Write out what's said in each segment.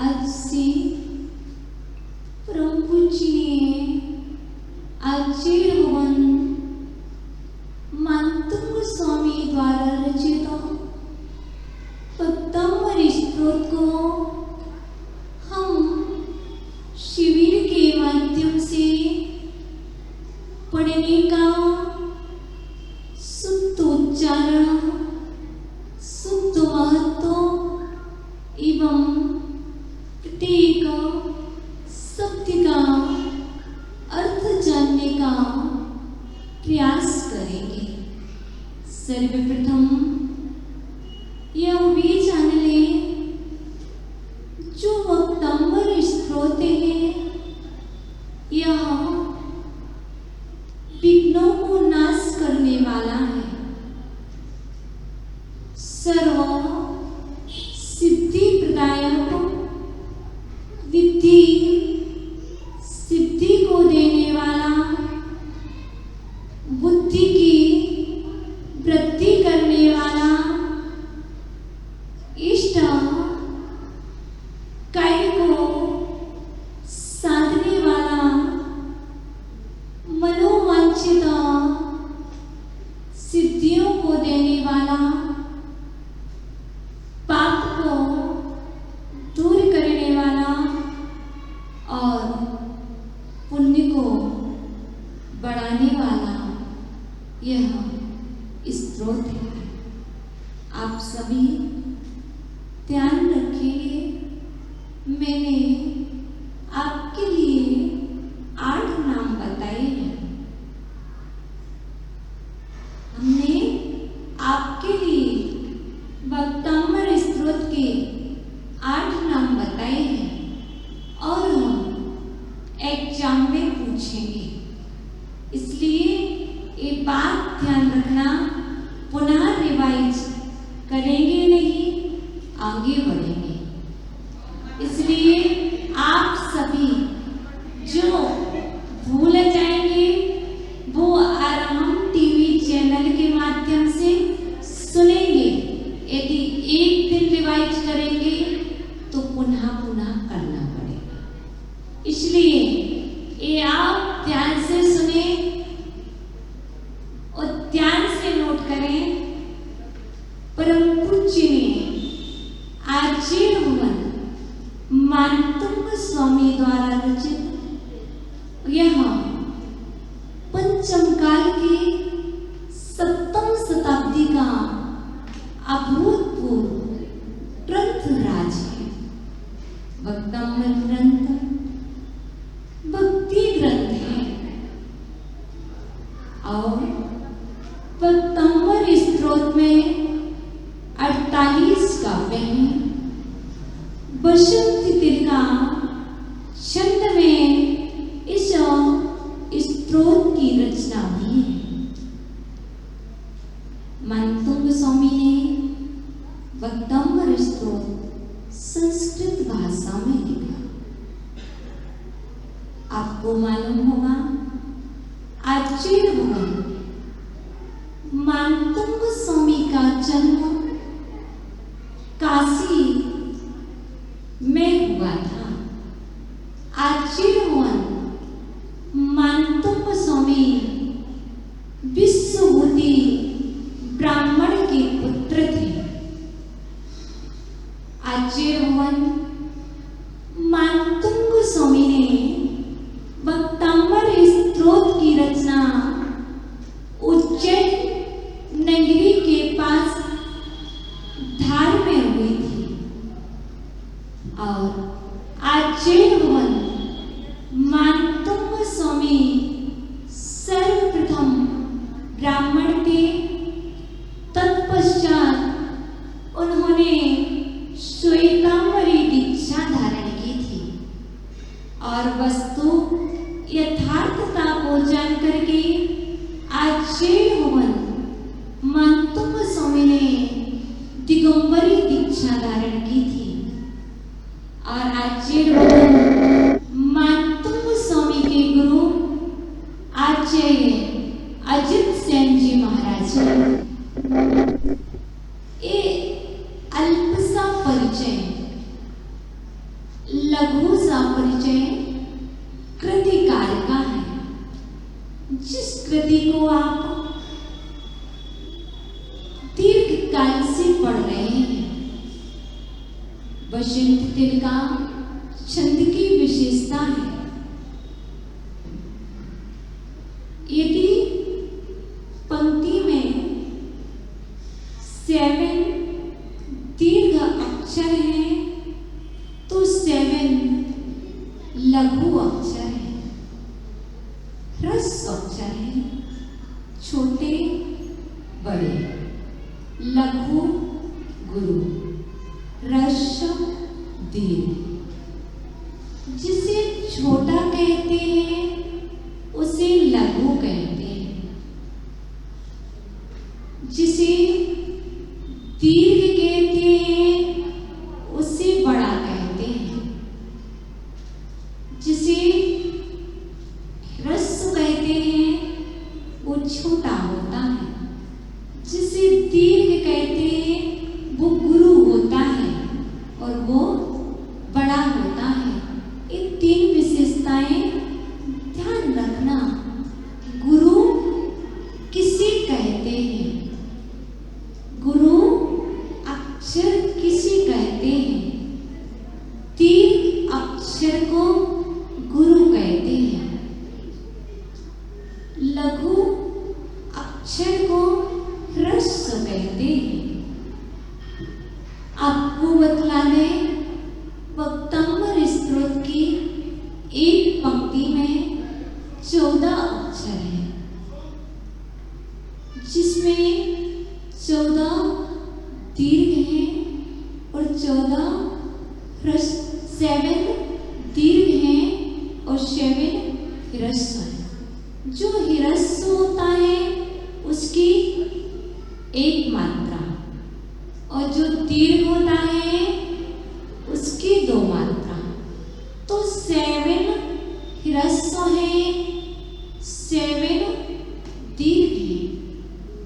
आज से प्रभु जी ने आचार्य भवन मानतंग स्वामी द्वारा रचित पद्मावली स्तोत्र को हम शिविर के माध्यम से पढ़ने का शुद्ध उच्चारण, शुद्ध महत्व एवं प्रत्येक शब्द का अर्थ जानने का प्रयास करेंगे। सर्वप्रथम यह वे जान लें जो पद्मावली स्तोत्र है, यह विघ्नों को नाश करने वाला है, सर्व सिद्धि प्रदायक, विद्धि सिद्धि को देने वाला, बुद्धि की वृद्धि करने वाला, इष्ट कार्य को साधने वाला, मनोवांछित सिद्धियों को देने वाला, पाप को दूर करने वाला और पुण्य को बढ़ाने वाला यह स्तोत्र है। आप सभी ध्यान रखिए, मैंने आपके लिए 8 नाम बताए हैं। हमने आपके लिए पद्मावली स्तोत्र के 8 नाम बताए हैं और हम एग्जाम में पूछेंगे, इसलिए ये बात ध्यान रखना, पुनः रिवाइज करेंगे नहीं, आगे बढ़ेंगे। इसलिए आप सभी जो भूल जाएंगे वो आराम टीवी चैनल के माध्यम से सुनेंगे। यदि एक दिन रिवाइज करेंगे तो पुनः पुनः करना पड़ेगा, इसलिए ये आप ध्यान से सुने और ध्यान से नोट करें। परम पूज्य ने आचार्य भवन मानतंग स्वामी द्वारा रचित यह पंचम काल की 7वीं शताब्दी का अभूतपूर्व ग्रंथ राज है। पद्मावली ग्रंथ भक्ति ग्रंथ है और पद्मावली स्तोत्र में 48 काव्य हैं। बसंत ऋतु का छंद में इस स्तोत्र की रचना भी है। मानतंग स्वामी ने पद्मावली स्तोत्र संस्कृत भाषा में लिखा। आपको मालूम होगा आचार्य भगवान मानतंग स्वामी का जन्म काशी में हुआ था। आचार्य भगवान मानतंग स्वामी विश्वभूति ब्राह्मण के पुत्र थे। आचार्य भगवान मानतंग स्वामी ने वक्तांबर स्तोत्र की रचना उज्जैन नगरी के पास धार में हुई थी और आचार्य भगवान मानतंग स्वामी सर्वप्रथम ब्राह्मण थे। तत्पश्चात उन्होंने श्वेतांबरी दीक्षा धारण की थी और वस्तु यथार्थता को जान करके आचार्य भगवान मानतंग स्वामी ने दिगंबरी दीक्षा धारण की थी और आचार्य भगवान मानतंग स्वामी के गुरु आचार्य अजित सेन जी महाराज। ये अल्प सा परिचय, लघु सा परिचय कृतिकार का है। जिस कृति को आप दीर्घकाल से पढ़ रहे हैं, बसंत तिल का छंद की विशेषता है। यदि पंक्ति में 7 दीर्घ अक्षर है तो 7 लघु अक्षर है, ह्रस्व अक्षर है, छोटे बड़े, लघु गुरु, ह्रस्व दीर्घ। जिसे छोटा कहते हैं उसे लघु कहते हैं, जिसे दीर्घ कहते हैं उसे बड़ा कहते हैं, जिसे ह्रस्व कहते हैं वो छोटा होता है, जिसे दीर्घ कहते हैं वो गुरु होता है और वो बड़ा होता है। ये 3 विशेषताएं ध्यान रखना। गुरु किसे कहते हैं? गुरु अक्षर किसे कहते हैं? 3 अक्षर को गुरु कहते हैं, लघु अक्षर को ह्रस्व कहते हैं। आपको बतला दें, वक्तांबर स्तोत्र की एक पंक्ति में 14 अक्षर है, जिसमें 14 दीर्घ हैं और 14 7 दीर्घ हैं और 7 ह्रस्व है। जो ह्रस्व होता है उसकी 1 मात्रा और जो दीर्घ होता है उसकी 2 मात्रा। तो 7 ह्रस्व है, 7 दीर्घ है।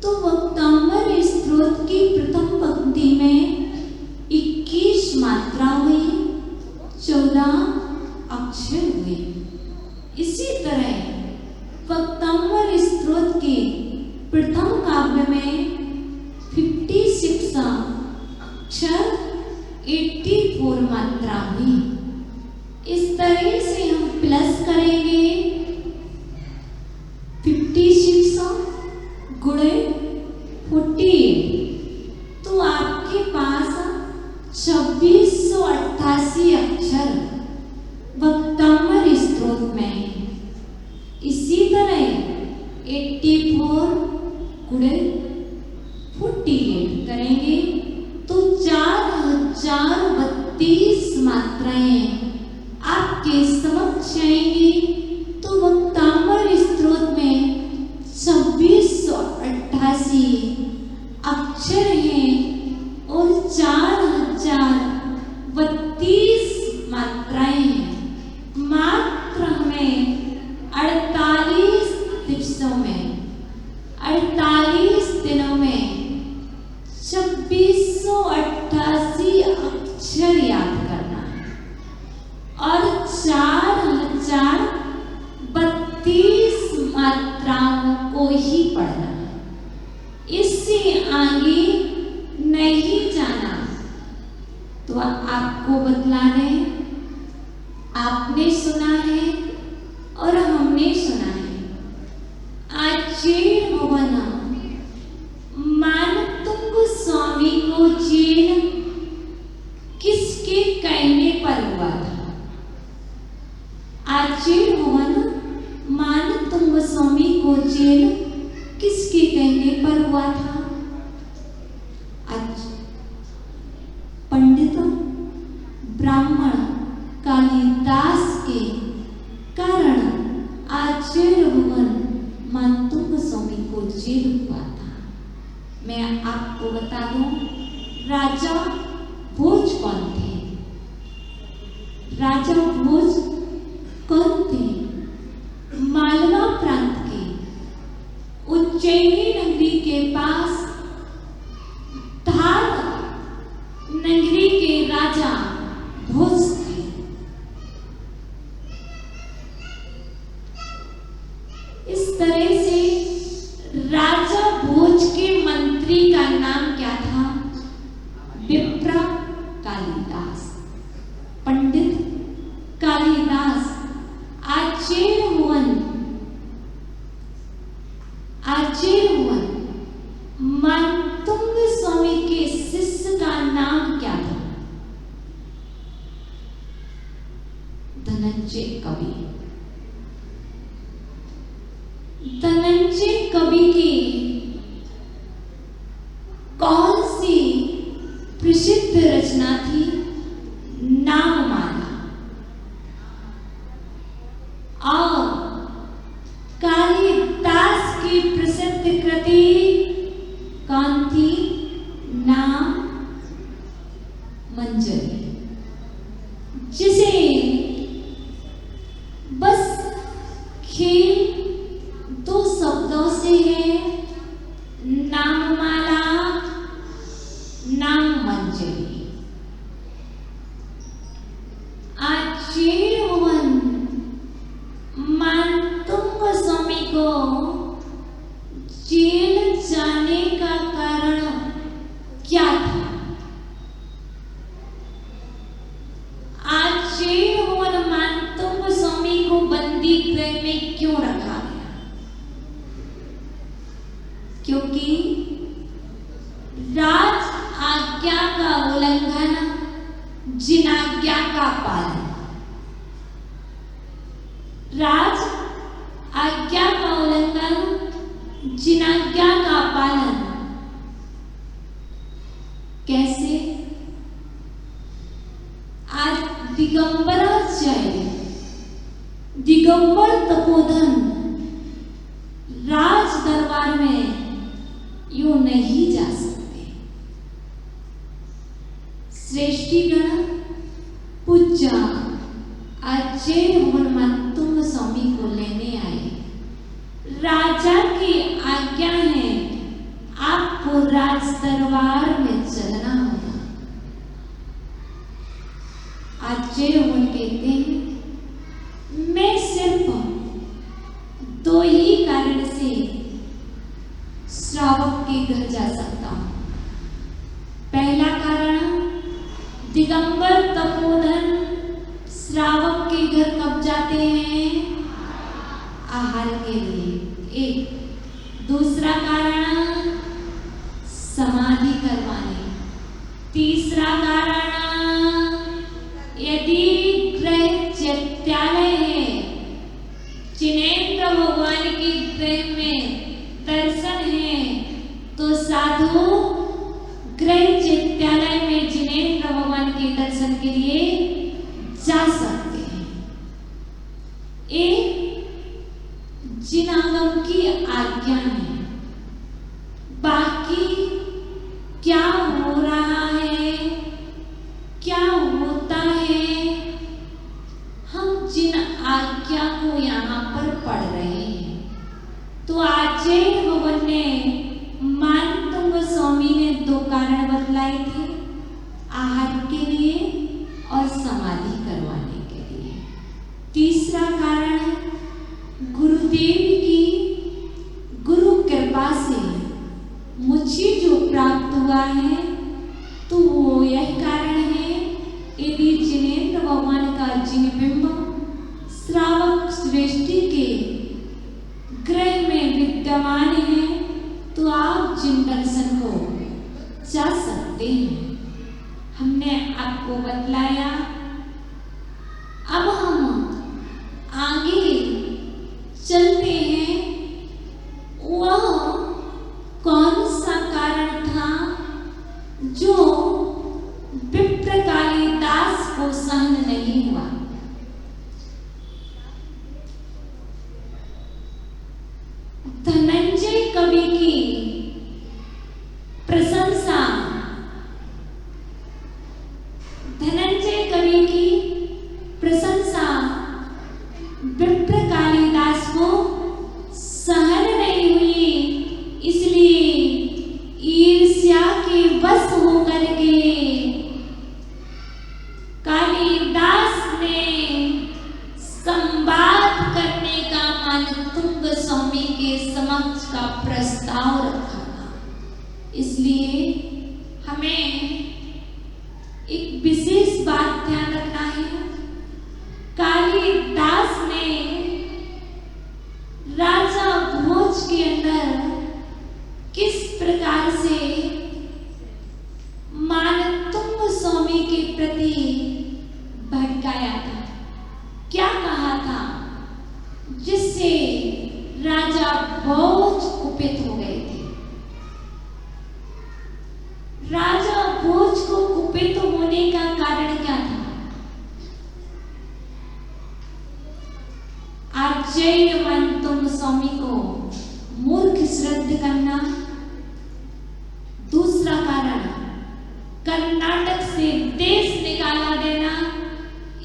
तो वक्तांबर स्तोत्र की प्रथम पंक्ति में 21 मात्रा हुई, 14 अक्षर हुए। इसी तरह वक्तांबर स्तोत्र के प्रथम काव्य में 56 अक्षर 84 मात्रा हुई। इस तरह से हम प्लस करेंगे 56 गुणे 48 तो आपके पास 2688 अक्षर वक्तांबर स्तोत्र में है। इसी तरह 84 गुणे 48 करेंगे तो 4032 मात्राएं आपके समक्ष आएंगी। तो वक्तांबर स्तोत्र में 2688 अक्षर हैं और 4032 80 अक्षर याद करना है और 4032 मात्राओं को ही पढ़ना है। इससे आगे नहीं जाना। तो आपको बतला रहे, आपने सुना है और हमने सुना है। आचेर भवन मानतुंग स्वामी को जेल किसके कहने पर हुआ था? आचेर भवन मानतुंग स्वामी को जेल किसके कहने पर हुआ था? पंडित ब्राह्मण कालिदास के कारण आचेर भवन मानतुंग स्वामी को जेल हुआ था। मैं आपको बता दूं, राजा भोज कौन थे? राजा भोज कौन थे? मालवा प्रांत के उज्जैनी नगरी के पास धार नगरी के राजा भोज थे। इस तरह से राजा भोज के मंत्री का नाम क्या था? विप्र कालिदास। पंडित कालिदास आचेर भवन मानतुंग स्वामी के शिष्य का नाम क्या था? धनंजय कवि। धनंजय कवि की कौन सी प्रसिद्ध रचना थी? नाममाला। और कालिदास की प्रसिद्ध कृति कौन थी? नाम मंजरी, जिसे बस खेल 2 शब्दों से है, नाममाला, नाम मंजरी। आचेर भवन मानतुंग स्वामी को जेल जाने का कारण क्या था? आचेर भवन मानतुंग स्वामी को बंदी गृह में क्यों रखा गया? क्योंकि राज आज्ञा का उल्लंघन, जिन आज्ञा का पालन। राज आज्ञा का उल्लंघन, जिन आज्ञा का पालन। कैसे? आज दिगंबराचार्य, दिगंबर तपोधन राज दरबार में यूं नहीं जा सकते। श्रेष्ठीगण पूज्य आचेर भवन मानतुंग स्वामी को लेने आए। राजा की आज्ञा है, आपको राज दरबार में चलना होगा। आचेर भवन कहते हैं, मैं सिर्फ 2 ही कारण से श्रावक के घर जा सकता हूं। पहला कारण, दिगंबर तपोधन श्रावक के घर कब जाते हैं? आहार के लिए। एक। दूसरा कारण, समाधि करवाने। तीसरा कारण, यदि गृह चैत्यालय है, जिनेन्द्र भगवान के गृह में दर्शन है, तो साधु गृह चैत्यालय में जिनेन्द्र भगवान के दर्शन के लिए जा सकते हैं। एक जिनागम की आज्ञा है। बाकी क्या हो रहा है, क्या होता है, हम जिन आज्ञा को यहाँ पर पढ़ रहे हैं। तो आचेर भवन ने मानतुंग स्वामी ने 2 कारण बतलाए थे। आहार आपको बतलाया। अब हम आगे चलते हैं। वह कौन सा कारण था जो विप्र कालिदास को सहन नहीं हुआ? धनंजय कवि की प्रशंसा, धनंजय कवि की प्रशंसा विप्र कालिदास को सहन नहीं हुई, इसलिए ईर्ष्या के वश होकर के कालिदास ने संवाद करने का मानतुंग स्वामी के समक्ष का प्रस्ताव रखा था। इसलिए हमें एक विशेष बात ध्यान रखना है। कालिदास ने राजा भोज के अंदर किस प्रकार से मानतुंग स्वामी के प्रति भड़काया था, क्या कहा था, जिससे राजा भोज कुपित हो गए थे। राजा भोज को कुपित होने का कारण क्या था? आचार्य मानतुंग स्वामी को मूर्ख श्रद्ध करना। दूसरा कारण, कर्नाटक से देश निकाला देना।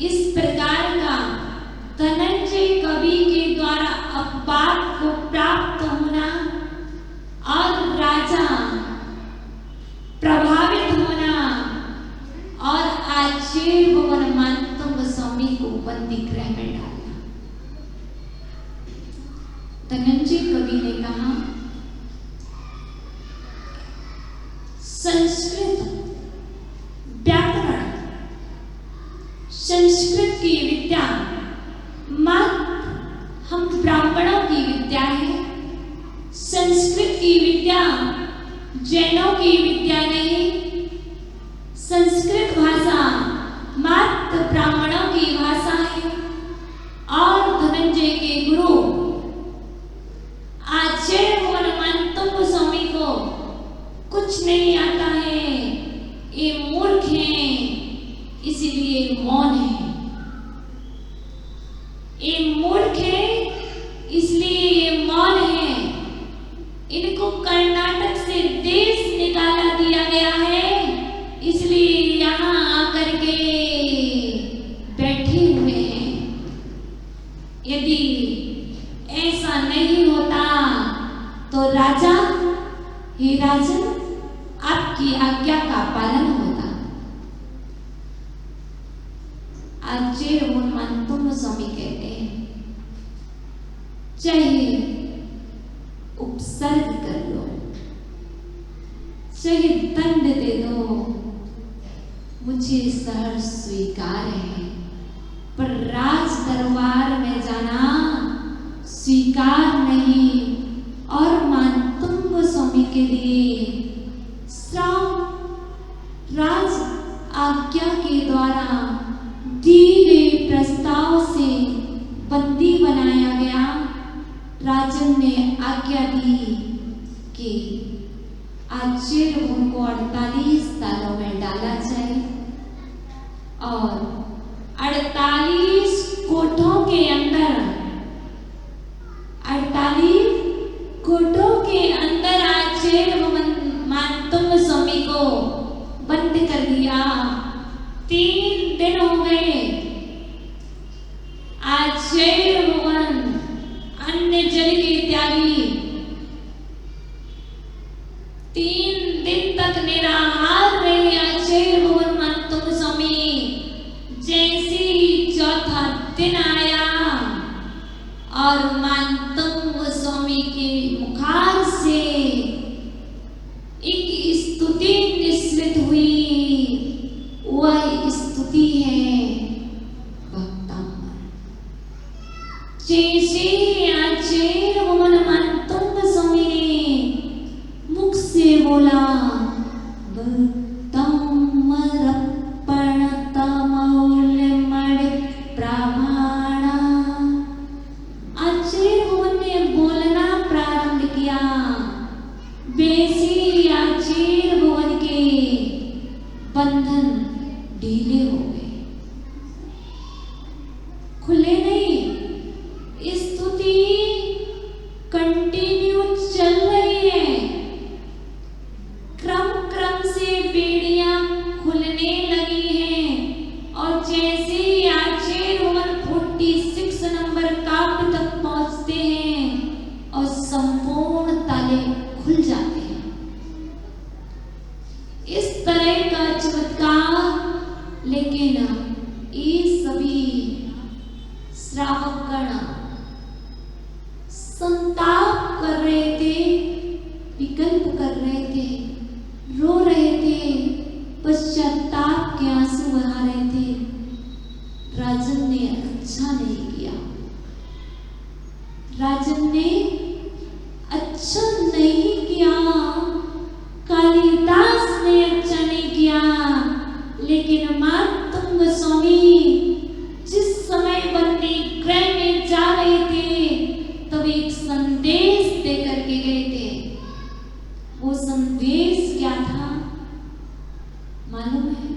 इस प्रकार का धनंजय कवि के द्वारा अपवाद को प्राप्त होना और राजा प्रभावित होना और आचार्य भवन मानतुंग स्वामी को बंदी गृह में डालना। धनंजय कवि ने कहा, संस्कृत व्याकरण, संस्कृत की विद्या मात्र हम ब्राह्मणों की विद्या है। संस्कृत की विद्या जैनों की विद्या नहीं। संस्कृत भाषा मात्र ब्राह्मणों की भाषा है। और धनंजय के गुरु आचार्य भवन मानतुंग स्वामी को कुछ नहीं आता है, ये मूर्ख हैं, इसीलिए मौन है। ये मूर्ख है, इसलिए ये मौन है। इनको कर्नाटक से देश निकाला दिया गया है, इसलिए यहाँ आकर के बैठे हुए हैं। यदि ऐसा नहीं होता तो राजा, हे राजन, आपकी आज्ञा का पालन होता। आचार्य मानतुंग स्वामी कहते हैं, चाहे उपसर्ग कर लो, चाहे दंड दे दो, मुझे सहर्ष स्वीकार है, पर राज दरबार में जाना स्वीकार नहीं। और मानतुंग स्वामी के लिए श्राप राज आज्ञा के द्वारा दिए गए प्रस्ताव से बंदी बनाया गया। राजन ने आज्ञा दी कि आचार्य उनको 48 सालों में डाला जाए और 48 कोठों के अंदर, 48 कोठों के अंदर आचार्य मानतुंग स्वामी को बंद कर दिया। 3 दिन हो गए। आचार्य भवन अन्य जल के त्यागी 3 दिन तक निराहार रहे। आचार्य भवन मानतुंग स्वामी जैसे ही चौथा दिन आया और मानतुंग स्वामी के मुखार से एक स्तुति निस्सृत हुई। वह स्तुति है, ढीले हो गए, खुले नहीं। स्तुति कंटिन्यू चल रही है, क्रम क्रम से बेड़ियां खुलने लगी हैं और जैसे ही आचार्य रोमन 46 नंबर काव्य तक पहुंचते हैं और संपूर्ण ताले खुल जाते हैं। इस तरह का चमत्कार, लेकिन ये सभी श्रावकगण संताप कर रहे थे, विकल्प कर रहे थे, रो रहे थे, पश्चाताप के आंसू बहा रहे थे। राजन ने अच्छा नहीं किया, राजन ने अच्छा नहीं किया, कालिदास ने अच्छा नहीं किया, लेकिन मातंग स्वामी जिस समय बंदी गृह में जा रहे थे तब एक संदेश देकर के गए थे। वो संदेश क्या था मालूम है?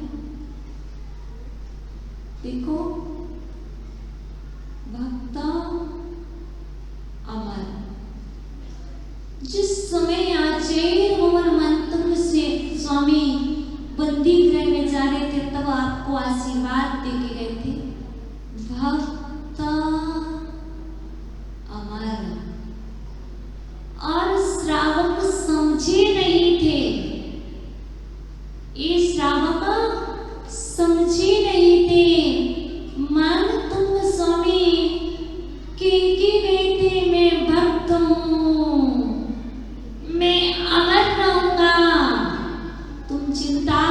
देखो, भक्ता अमर। जिस समय आचार्य रोमन मंतंग से स्वामी बंदी गृह में जा रहे थे तब आपको आशीर्वाद दे के गए थे, भक्ता अमर। और श्रावक समझे नहीं थे, ये श्रावक समझे नहीं थे। मान तुम स्वामी के गए थे, मैं भक्त हूँ, मैं अमर रहूंगा, तुम चिंता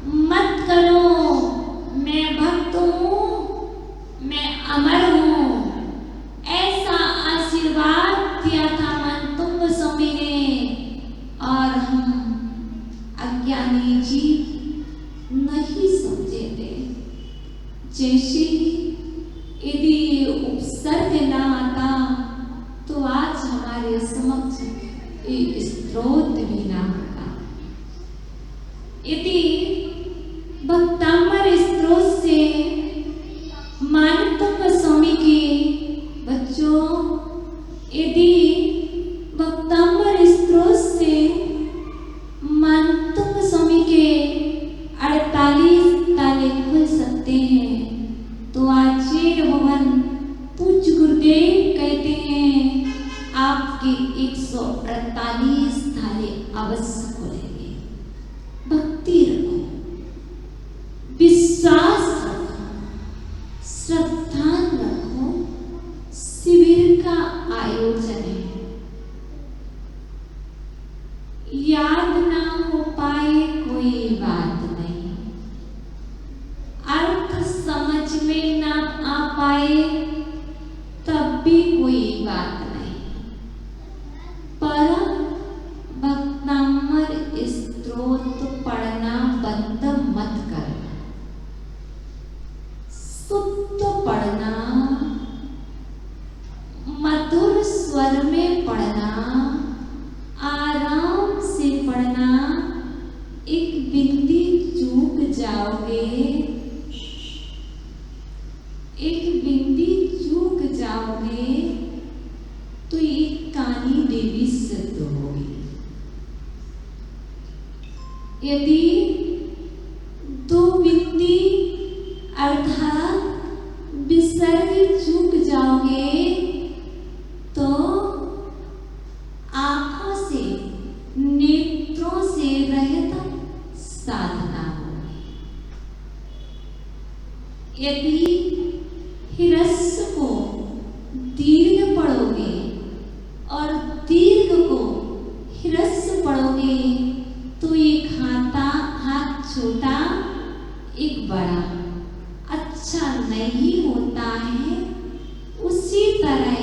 मत करो, मैं भक्त हूँ, मैं अमर हूँ। ऐसा आशीर्वाद दिया था मंतुंग स्वामी ने, और हम अज्ञानी जीव नहीं समझे थे। जैसे यदि ये उपसर्ग ना आता तो आज हमारे समक्ष एक स्रोत भी ना होता। यदि भक्तामर स्रोत से मानतंग स्वामी के बच्चों, यदि भक्तामर स्रोत से मानतंग स्वामी के 48 ताले खुल सकते हैं, तो आचार्य भवन पूज्य गुरुदेव कहते हैं आपके 148 ताले अवश्य खुलेंगे। भक्ति रखो, विश्वास रखो, श्रद्धा रखो। शिविर का आयोजन है, याद ना हो पाए कोई बात नहीं, अर्थ समझ में ना आ पाए तब भी कोई बात नहीं, पर भक्तामर स्तोत्र पढ़ना बंद मत करना। शुद्ध पढ़ना, मधुर स्वर में पढ़ना, आराम से पढ़ना। एक बिंदी चूक जाओगे, एक बिंदी चूक जाओगे तो एक कानी देवी सिद्ध होगी। यदि 2 बिंदी अर्थात विसर्ग चूक जाओगे तो आंखों से, नेत्रों से रहित साधना होगी। यदि हिरस्व को दीर्घ पढ़ोगे और दीर्घ को हिरस्व पढ़ोगे तो एक हाथ छोटा एक बड़ा अच्छा नहीं होता है। उसी तरह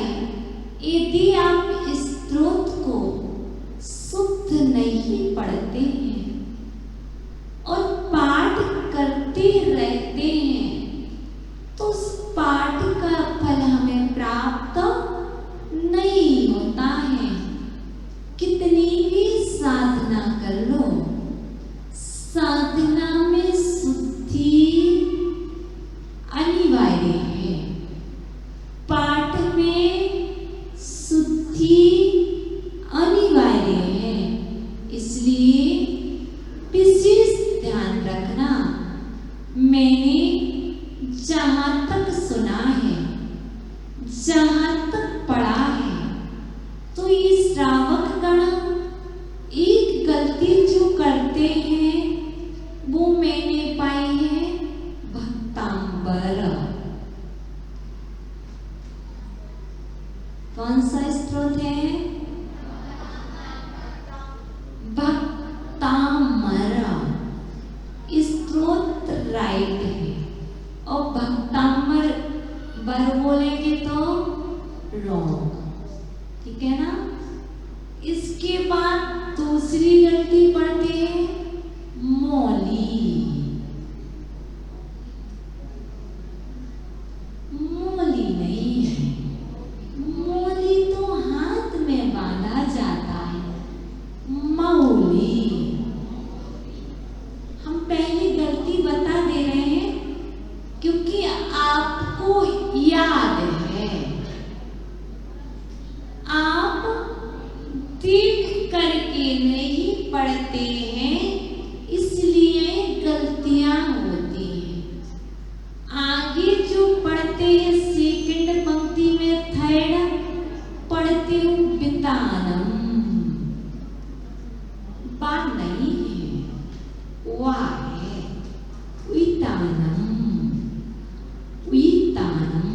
यदि आप स्तोत्र को शुद्ध नहीं पढ़ते हैं और पाठ करते रहते हैं तो उस पाठ का फल हमें प्राप्त नहीं होता है। कितनी भी साधना कर लो, साधना में शुद्ध मैंने जहां तक सुना है, जहां तक पढ़ा है, तो ये श्रावक गण एक गलती जो करते हैं वो मैंने पाई है भक्तांबर। कौन सा स्त्रोत है? भक्तांबर स्त्रोत राइट है। और भक्तांबर बर बोलेंगे तो रॉन्ग, ठीक है ना। इसके बाद दूसरी गलती पढ़ते हैं मौली। मौली नहीं है, मौली तो हाथ में बांधा जाता है, मौली। हम पहली गलती बता दे रहे हैं क्योंकि आपको याद है, आप देख करके नहीं पढ़ते हैं, इसलिए गलतियां होती हैं। आगे जो पढ़ते हैं सेकंड पंक्ति में थर्ड पढ़ते हूँ वितानम, बा नहीं है, वाह है, वितानम, वितानम।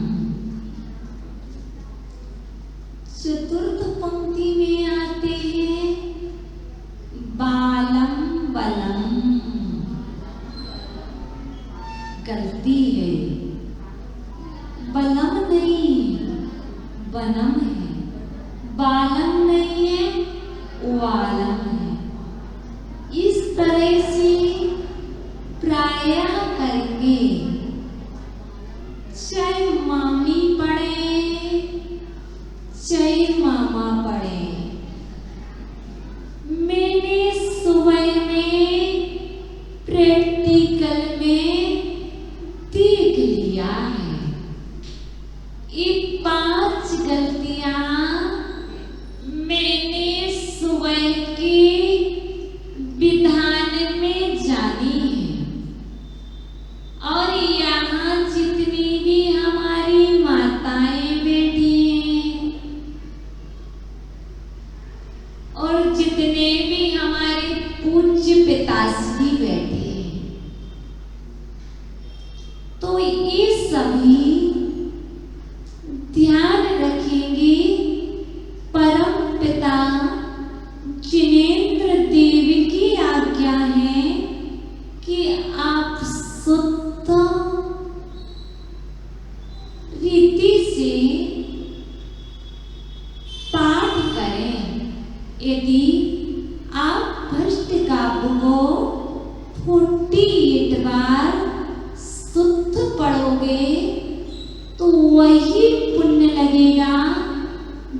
चतुर्थ पंक्ति में आते हैं बालम बलम, गलती है, बलम नहीं बनम है, बालम नहीं है वालम है। इस तरह से प्राय करके चाहे मामी पढ़े चाहे मामा पढ़े, मैंने सुबह में प्रैक्टिकल में देख लिया है। ये 5 गलतियां मैंने सुबह के विधान में जानी है। और यहाँ जितनी भी हमारी माताएं बैठी हैं और जितने भी हमारे पूज्य पिताश्री बैठे हैं, तो ये सभी ध्यान रखेंगे। परम पिता जिनेंद्र देव की आज्ञा है कि आप शुद्ध रीति से पाठ करें। यदि आप भ्रष्ट काव्य को 48 बार शुद्ध पढ़ोगे तो वही पुण्य लगेगा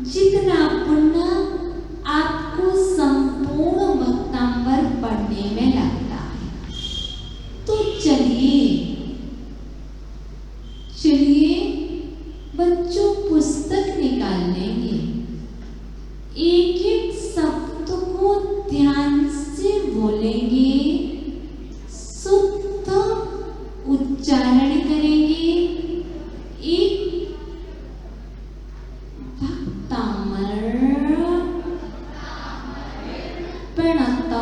जितना पुण्य आपको संपूर्ण भक्तांबर पढ़ने में लगता है। तो चलिए बच्चों पुस्तक निकाल लेंगे, एक एक शब्द को ध्यान से बोलेंगे, शुद्ध उच्चारण करेंगे। एक भक्तांबर प्रणत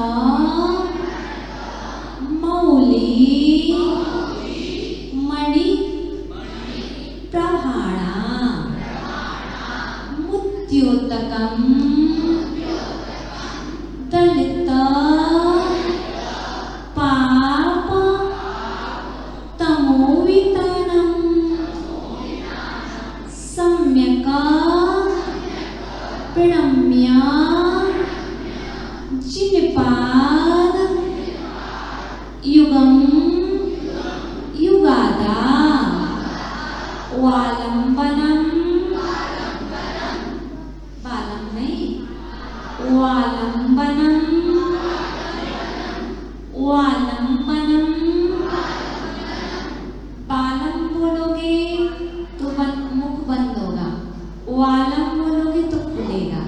मौली मणि प्रभाणा मुद्योतकम दलित पाप तमोवितानम सम्यक प्रणम्य जिनपाद युगम युगादा वालंबनम, बालम नहीं, वालंबनम, वालंबनम। बालम बोलोगे तो मुख बंद होगा, वालम बोलोगे तो खुलेगा।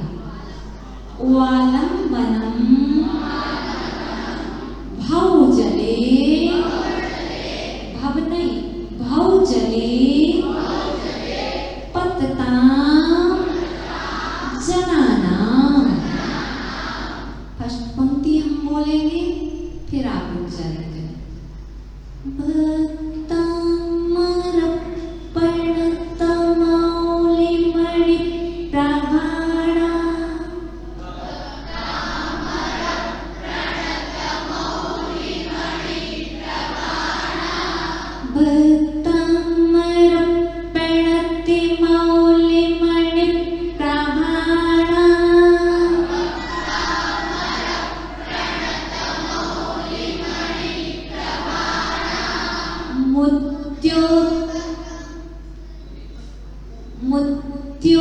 मुत्योत्तकं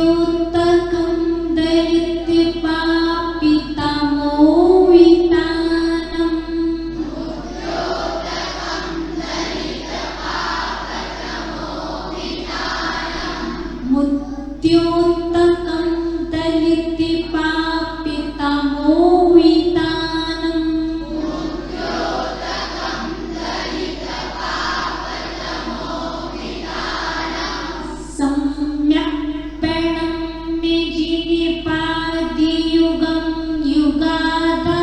दलितपापितमोवितानम् मुत्योत्तकं दलितपापितमोवितानम् सम्यक् प्रणम्य जिनिपादियुगं युगादा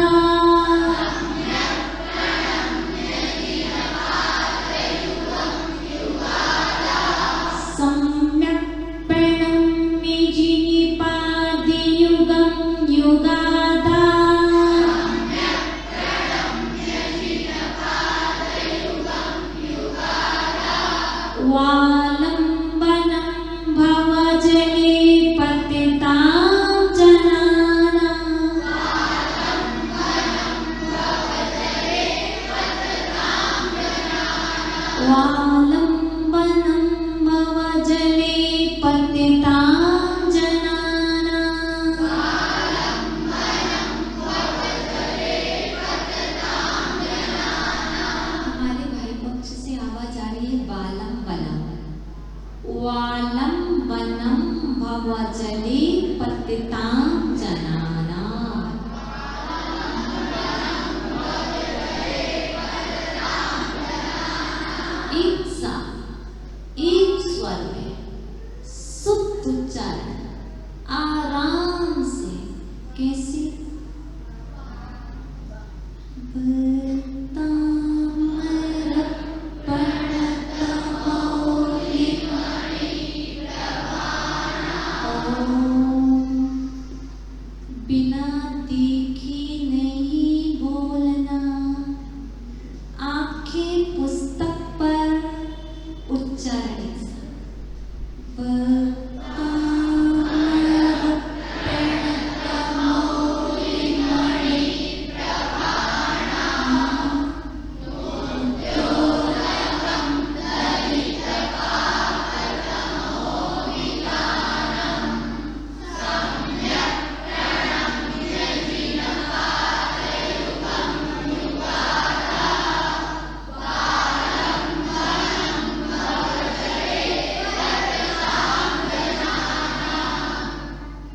सम्यक् प्रणम्य जिनिपादियुगं युगादा वालम्बनं भवजले पतितां जनानां वालम्बनं भवजले पतितां जनानां हमारे भाई पक्ष से आवाज आ रही है वालम्बनम वालम्बनम भवजले पतितां जनानां एक साथ एक स्वर में सुप्त उच्चारण आराम से कैसे बिना देखे नहीं बोलना आंखें पुस्तक पर उच्चारण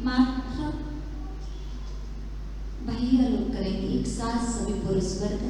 मात्र भैया लोग करेंगे एक साथ सभी पुरुष वर्ग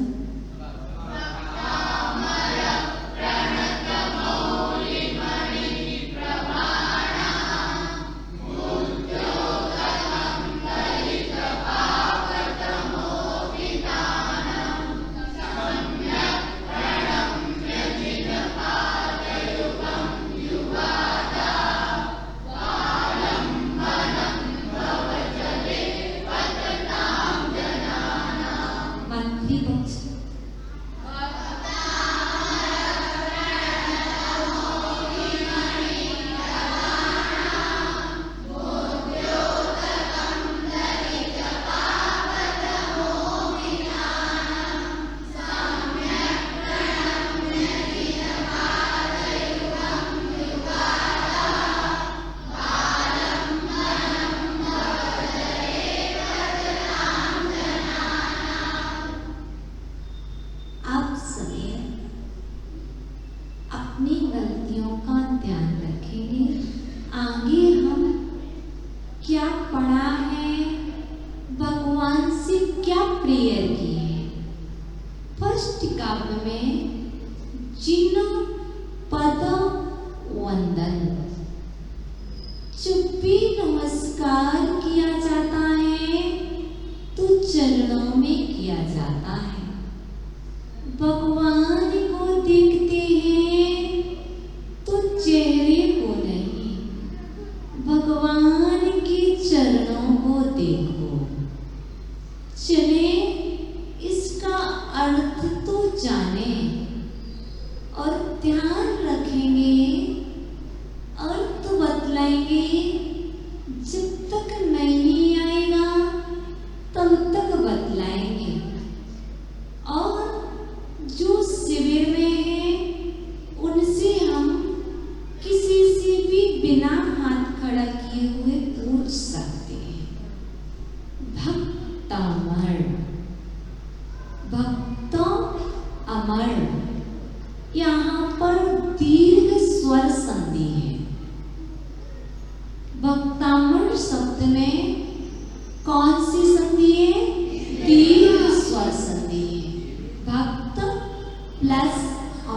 मंत्री पक्ष आप सभी अपनी गलतियों का ध्यान रखेंगे। आगे हम क्या पढ़ा है, भगवान से क्या प्रेयर की है। फर्स्ट काव्य में जिन पद वंदन जब भी नमस्कार किया जाता है तो चरणों में किया जाता है। भगवान को देखते हैं तो चेहरे को नहीं, भगवान के चरणों को देखो। चले इसका अर्थ तो जाने और ध्यान रखेंगे, अर्थ बतलाएंगे। जब तक नहीं आएगा तब तक बतलाएंगे। और जो शिविर में है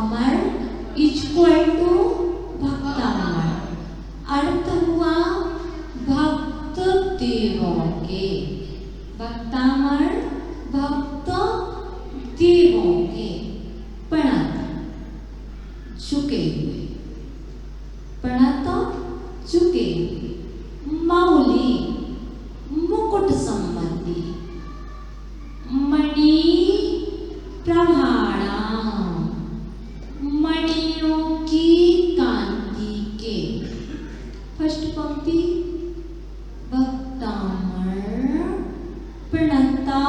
अमर इक्वल टू भक्तामर। अर्थ हुआ भक्त देवों के, भक्तामर भक्त देवों के। प्रणत झुके हुए, प्रणत झुके हुए। मौली मुकुट संबंधी, मणि प्रभाणा मणियों की कांति के। फर्स्ट पंक्ति भक्तामर प्रणता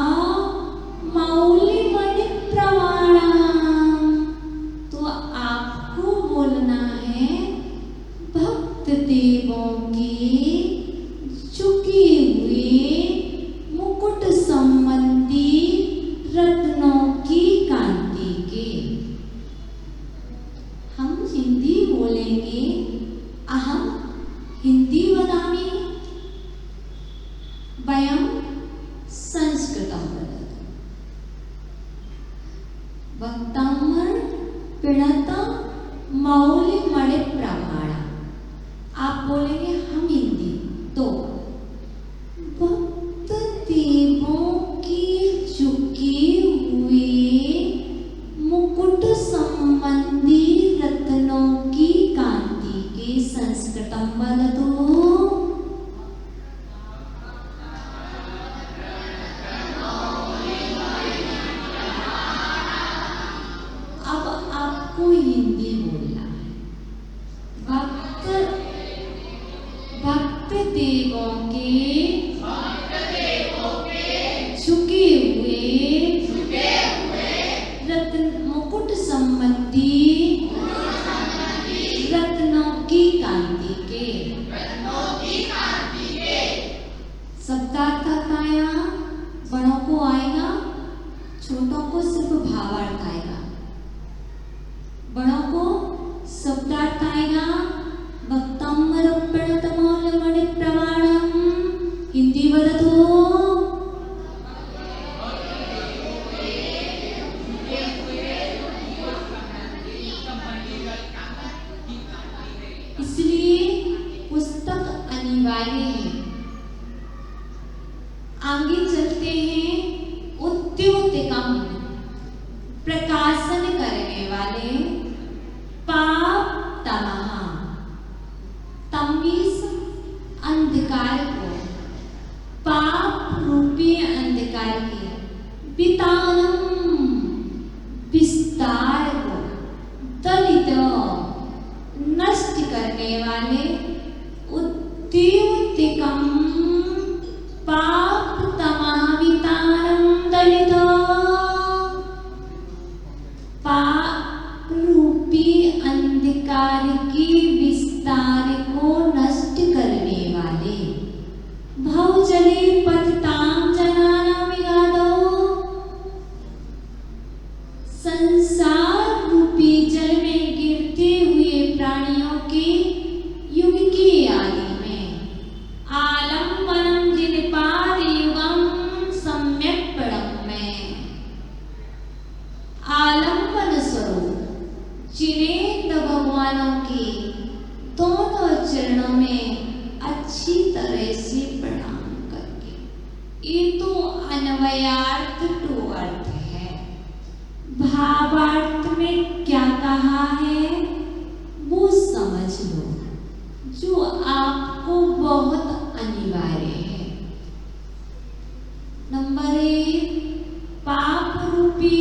मौली मणि प्रभाणा। तो आपको बोलना है भक्त देवों के झुके हुए मुकुट संबंधी रत्नों की कांति के। हम हिंदी बोलेंगे, अहम हिंदी वदामि, वयं संस्कृतं वदामः। भक्तामर प्रणता मौली मणि प्रभाणा। आप बोलेंगे हम हिंदी, तो भक्त देवों की झुके हुए मुकुट संबंधी रत्नों की कांति के। संस्कृतं वदतु। अब आपको हिंदी बोलना है। भक्त देवों के झुके हुए रत्न मुकुट संबंधी रत्नों की कांति के। शब्दार्थ आया, बड़ों को आएगा, छोटों को सिर्फ भावार्थ आएगा। बड़ों को शब्दार्थ आएगा, भक्तामर प्रणतमौल्य मणि प्रमाणम। हिंदी वदतु। इसलिए पुस्तक अनिवार्य है। आगे चलते हैं। उद्योतिकम प्रकाशन करने वाले, पाप तमः तमीज अंधकार को, पाप रूपी अंधकार के, वितानम विस्तार को, दलित नष्ट करने वाले, उद्योतिकम पाप तमः वितानम दलित पाप रूपी अंधकार की विस्तार को नष्ट करने वाले, भवजले पतितां जनानां विगाधो संसार रूपी जल में गिरते हुए प्राणियों के युग की आदि में, आलम्बनम जिनपाद युगम सम्यक पड़म में, आलम्बन स्वरूप चिरेंद्र भगवानों के दोनों चरणों में अच्छी तरह से प्रणाम करके। ये तो अन्वयार्थ टू अर्थ है। भावार्थ में क्या कहा है वो समझ लो, जो आपको बहुत अनिवार्य है। नंबर 1, पाप रूपी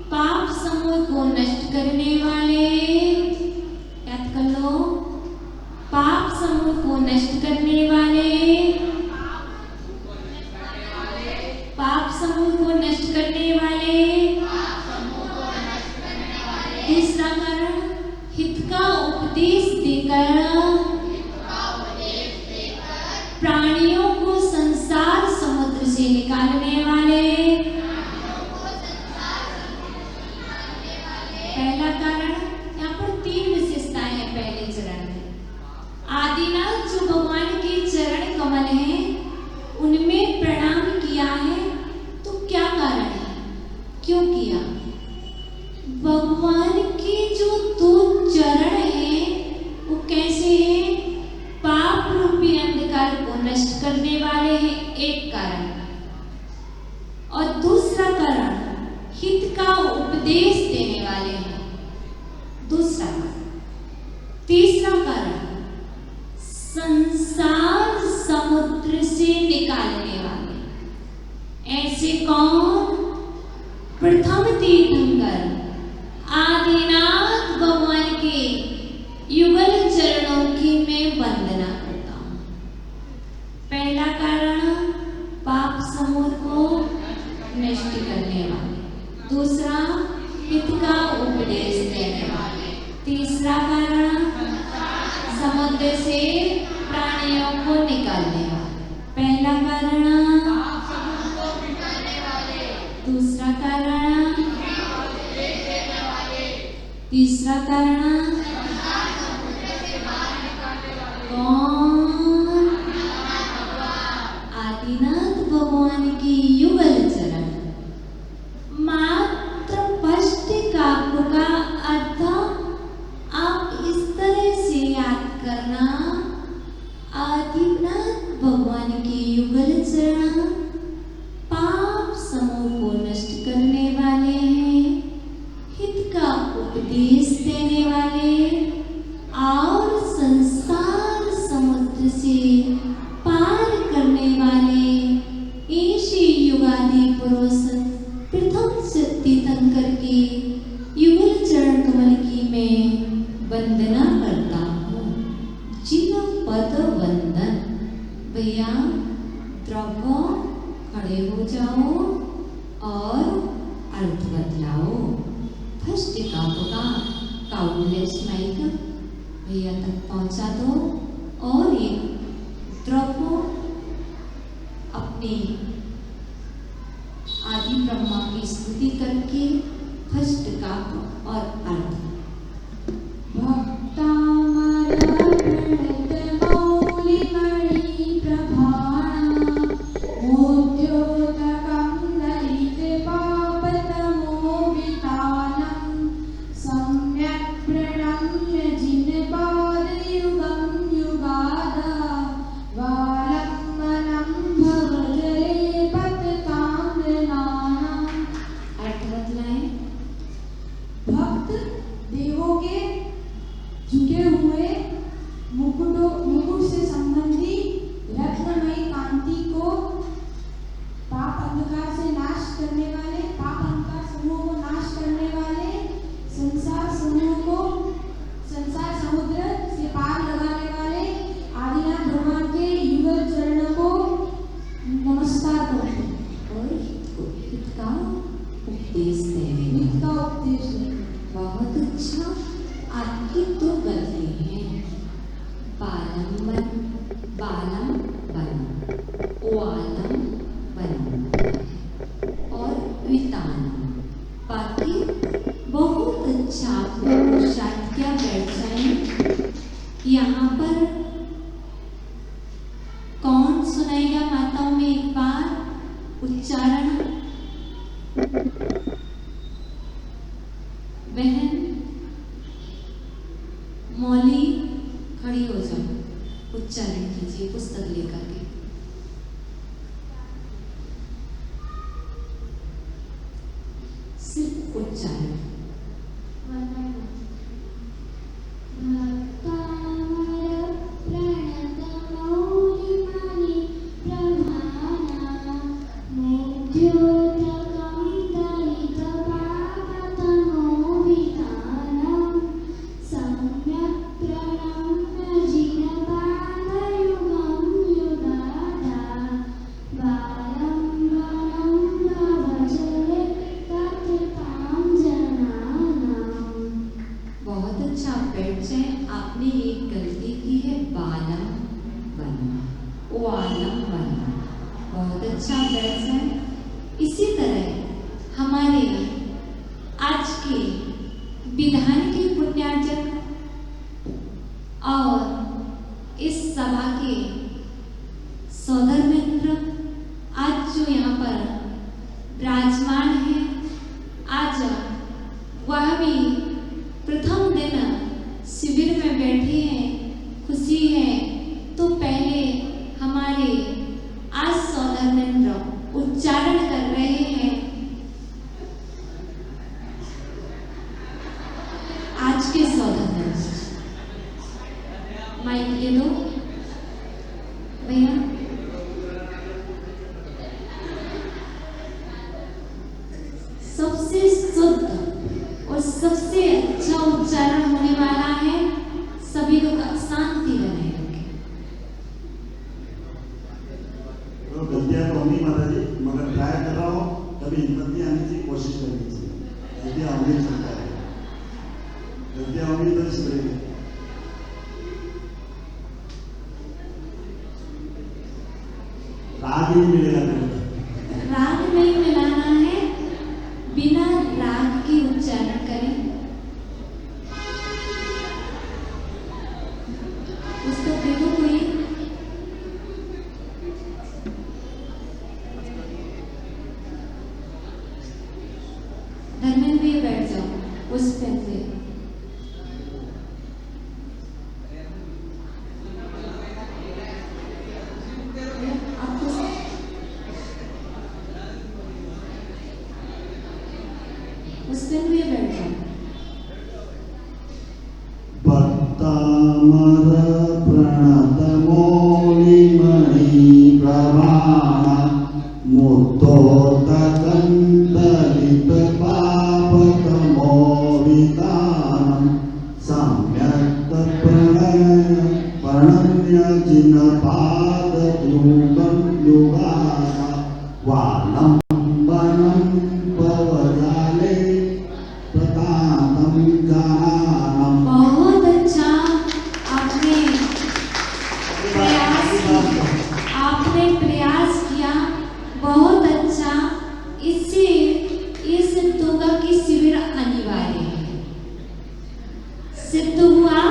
पाप समूह को नष्ट करने वाले, याद कर लो, पाप समूह को नष्ट करने वाले, पाप समूह को नष्ट करने वाले। तीसरा कारण, हित का उपदेश देकर प्राणियों को संसार समुद्र से निकालने वाले। पहला कारण, यहाँ पर 3 विशेषताएं हैं पहले चरण में। आदिनाथ जो भगवान के चरण कमल हैं उनमें प्रणाम किया है, तो क्या कारण है, क्यों किया? भगवान दूसरा कारण। तीसरा कारण, संसार समुद्र से निकालने वाले। ऐसे कौन? प्रथम तीर्थंकर आदिनाथ भगवान के युगल चरणों की मैं वंदना करता हूँ। पहला कारण, पाप समूह को नष्ट करने वाले। दूसरा, हित का उपदेश देने वाले। तीसरा कारण, समुद्र से प्राणियों को निकालने वाले। पहला कारण, दूसरा कारण, तीसरा कारण, कौन? आदिनाथ भगवान की युगल चरण। मात्र फर्स्ट काव्य का अर्थ आप इस तरह से याद करना, आदिनाथ भगवान के युगल चरण पाप समूह को नष्ट करने वाले हैं, हित का उपदेश देने वाले और संसार समुद्र से पार करने वाले ऐसे युगादि पुरुष प्रथम तीर्थंकर के युगल चरण कमल की मैं वंदना करता हूँ। जिन पद वंदन। भैया द्रव्य खड़े हो जाओ और अर्थ बदलाओ। फर्स्ट काव्य का काउंटलेस माइक भैया तक पहुंचा दो और एक द्रव्य अपने आदि ब्रह्मा की स्तुति करके फर्स्ट काव्य और अर्थ। बहुत अच्छा, आपकी दो गलती है। बालम बालम बनम, ओआलम बनम और वितानम। बाकी बहुत अच्छा आपने शायद क्या बैठ जाए। यहाँ पर कौन सुनाएगा माताओं में एक बार उच्चारण? बहन मौली खड़ी हो जाओ, उच्चारण कीजिए पुस्तक लेकर के। सिर्फ उच्चारण। आपने एक गलती की है, बालम बनना, ओआलम बनना। बहुत अच्छा बैठ जाए। इसी तरह हमारे आज के विधान के पुण्यार्जन और इस सभा के सौदर मित्र आज जो यहाँ पर विराजमान है, आज वह भी प्रथम दिन शिविर में बैठे हैं, खुशी है। तो पहले हमारे आज सौदर मित्र उच्चारण कर रहे हैं। आज के सौदागर। माइक ले दो भैया। सबसे शुद्ध और सबसे अच्छा उच्चारण होने वाला है। सभी लोग शांति बनाए रखें। तो गलतियां तो होंगी माता जी, मगर ट्राई कर रहा हूँ, कभी हिम्मत नहीं आने की कोशिश करनी चाहिए। गलतियां होंगी, चलता है, गलतियां होंगी तो सुधरेगी। राग ही नहीं मिलेगा तेरे। राग नहीं मिलाना है, बिना राग की उच्चारण करें। उसको देखो कोई धर्मेंद्र भी बैठ जाओ उस पेन से। उस पेन भी बैठ जाओ। पत्तामर प्रणत मौलिमणि प्रमाण मुक्तोत कंदलित पापतमो वितानम सम्यक्त प्रणम्य जिन पाद युगम युगासा वालंबनम पवजाले प्रतापम जानानम। बहुत अच्छा आपने प्रयास किया, बहुत अच्छा। इससे इस योगा की शिविर अनिवार्य है। सिद्ध हुआ